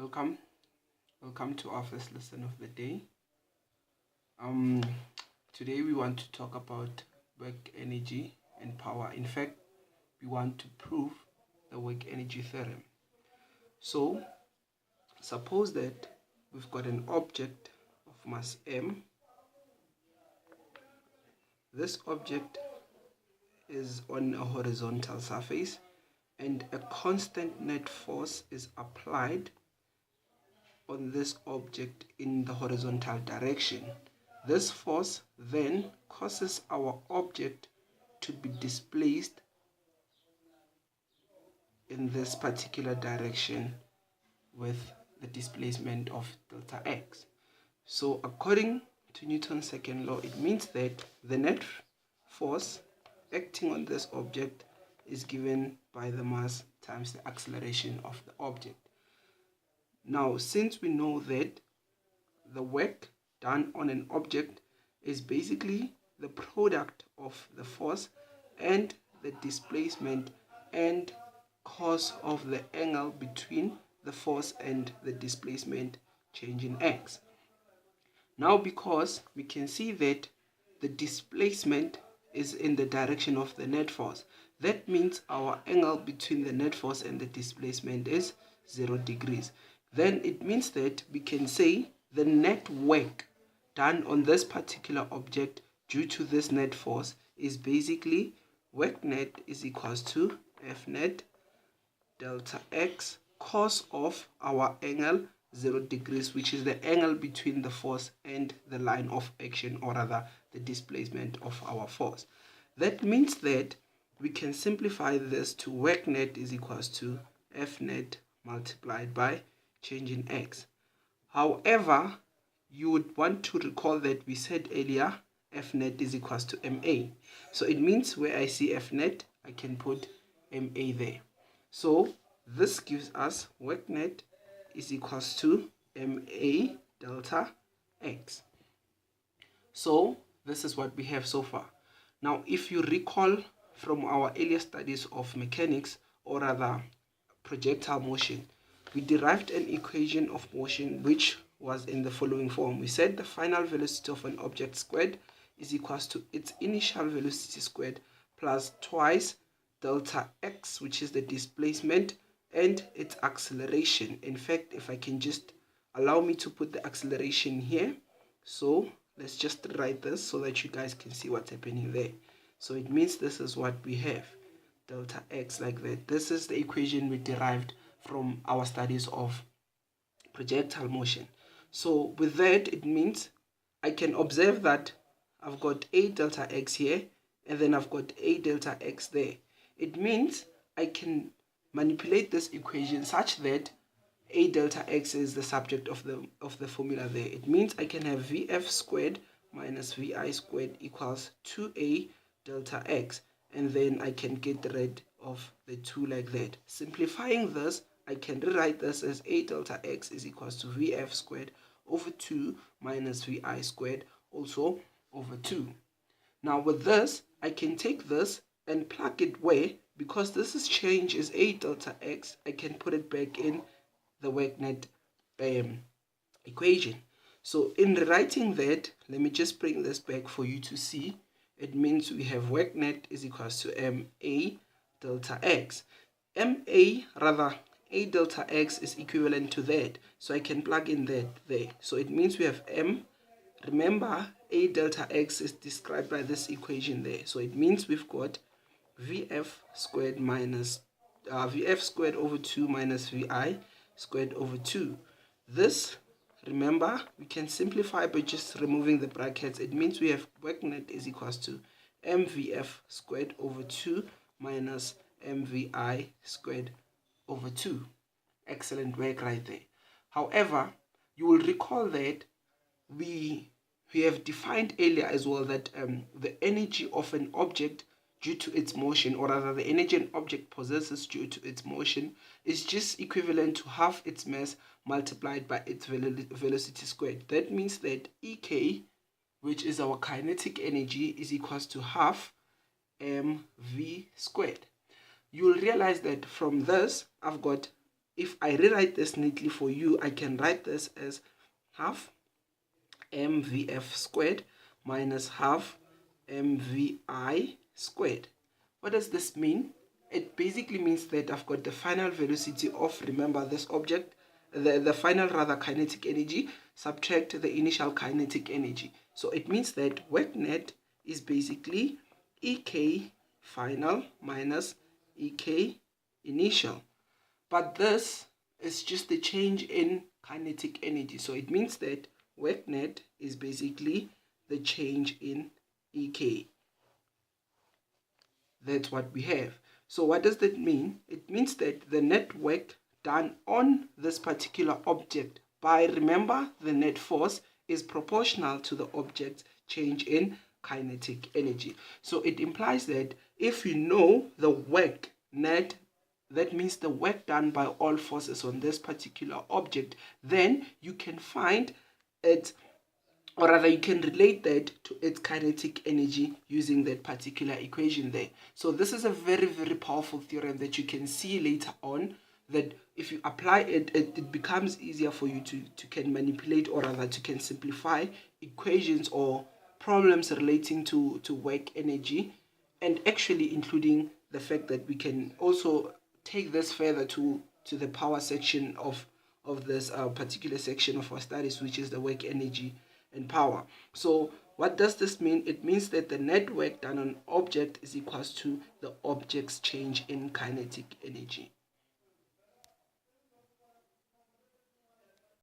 Welcome to our first lesson of the day. Today we want to talk about work energy and power. In fact, we want to prove the work energy theorem. So suppose that we've got an object of mass m. This object is on a horizontal surface and a constant net force is applied on this object in the horizontal direction. This force then causes our object to be displaced in this particular direction with the displacement of delta x. So according to Newton's second law, it means that the net force acting on this object is given by the mass times the acceleration of the object. Now, since we know that the work done on an object is basically the product of the force and the displacement and cos of the angle between the force and the displacement changing x. Now, because we can see that the displacement is in the direction of the net force, that means our angle between the net force and the displacement is 0 degrees. Then it means that we can say the net work done on this particular object due to this net force is basically work net is equals to F net delta x cos of our angle 0 degrees, which is the angle between the force and the line of action, or rather the displacement of our force. That means that we can simplify this to work net is equals to F net multiplied by change in x. However, you would want to recall that we said earlier F net is equals to MA. So it means where I see F net, I can put MA there. So this gives us work net is equals to MA delta x. So this is what we have so far. Now, if you recall from our earlier studies of mechanics, or rather projectile motion, we derived an equation of motion which was in the following form. We said the final velocity of an object squared is equals to its initial velocity squared plus twice delta x, which is the displacement, and its acceleration. In fact, if I can just allow me to put the acceleration here, so let's just write this so that you guys can see what's happening there. So it means this is what we have, delta x like that. This is the equation we derived from our studies of projectile motion. So with that, it means I can observe that I've got a delta x here and then I've got a delta x there. It means I can manipulate this equation such that a delta x is the subject of the formula there. It means I can have vf squared minus vi squared equals 2a delta x, and then I can get rid of the 2 like that. Simplifying this, I can rewrite this as a delta x is equals to vf squared over 2 minus vi squared also over 2. Now with this, I can take this and plug it where, because this is change is a delta x, I can put it back in the work net equation. So in rewriting that, let me just bring this back for you to see. It means we have work net is equals to ma delta x. Rather, a delta x is equivalent to that, so I can plug in that there. So it means we have m. Remember, a delta x is described by this equation there. So it means we've got vf squared minus vf squared over 2 minus vi squared over 2. This, remember, we can simplify by just removing the brackets. It means we have work net is equals to mvf squared over 2 minus mvi squared over 2. Excellent work right there. However, you will recall that we have defined earlier as well that the energy of an object due to its motion, or rather the energy an object possesses due to its motion, is just equivalent to half its mass multiplied by its velocity squared. That means that EK, which is our kinetic energy, is equals to half mv squared. You'll realize that from this, I've got if I rewrite this neatly for you, I can write this as half mvf squared minus half mvi squared. What does this mean? It basically means that I've got the final velocity of, remember, this object, the final rather kinetic energy, subtract the initial kinetic energy. So it means that work net is basically EK final minus EK initial. But this is just the change in kinetic energy. So it means that work net is basically the change in EK. That's what we have. So what does that mean? It means that the net work done on this particular object by, remember, the net force is proportional to the object's change in kinetic energy. So it implies that if you know the work net, that means the work done by all forces on this particular object, then you can find it, or rather you can relate that to its kinetic energy using that particular equation there. So this is a very, very powerful theorem that you can see later on, that if you apply it, it becomes easier for you to can manipulate, or rather to can simplify equations or problems relating to work energy, and actually including the fact that we can also take this further to the power section of this particular section of our studies, which is the work energy and power. So what does this mean? It means that the net work done on object is equals to the object's change in kinetic energy.